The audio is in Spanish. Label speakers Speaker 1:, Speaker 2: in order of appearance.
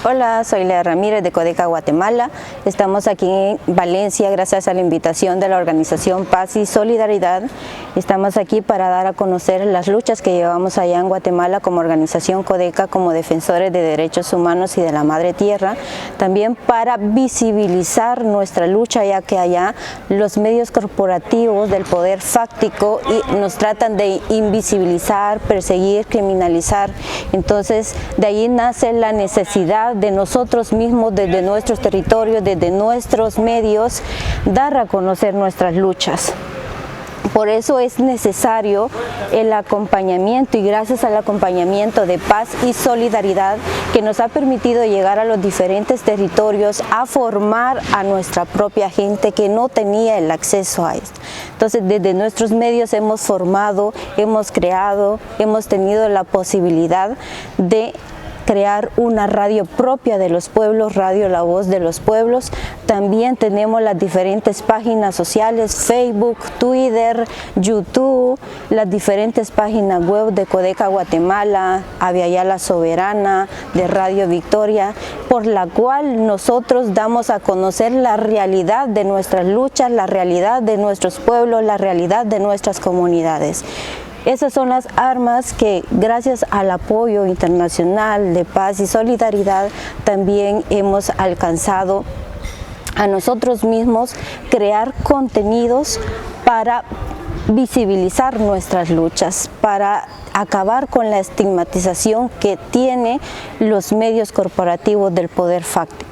Speaker 1: Hola, soy Lea Ramírez de Codeca Guatemala. Estamos aquí en Valencia gracias a la invitación de la organización Paz y Solidaridad. Estamos aquí para dar a conocer las luchas que llevamos allá en Guatemala como organización Codeca, como defensores de derechos humanos y de la madre tierra. También para visibilizar nuestra lucha, ya que allá los medios corporativos del poder fáctico nos tratan de invisibilizar, perseguir, criminalizar. Entonces, de ahí nace la necesidad de nosotros mismos, desde nuestros territorios, desde nuestros medios, dar a conocer nuestras luchas. Por eso es necesario el acompañamiento, y gracias al acompañamiento de Paz y Solidaridad, que nos ha permitido llegar a los diferentes territorios a formar a nuestra propia gente que no tenía el acceso a esto. Entonces, desde nuestros medios hemos formado, hemos creado, hemos tenido la posibilidad de crear una radio propia de los pueblos, Radio La Voz de los Pueblos. También tenemos las diferentes páginas sociales, Facebook, Twitter, YouTube, las diferentes páginas web de Codeca Guatemala, Aviala La Soberana, de Radio Victoria, por la cual nosotros damos a conocer la realidad de nuestras luchas, la realidad de nuestros pueblos, la realidad de nuestras comunidades. Esas son las armas que, gracias al apoyo internacional de Paz y Solidaridad, también hemos alcanzado a nosotros mismos crear contenidos para visibilizar nuestras luchas, para acabar con la estigmatización que tienen los medios corporativos del poder fáctico.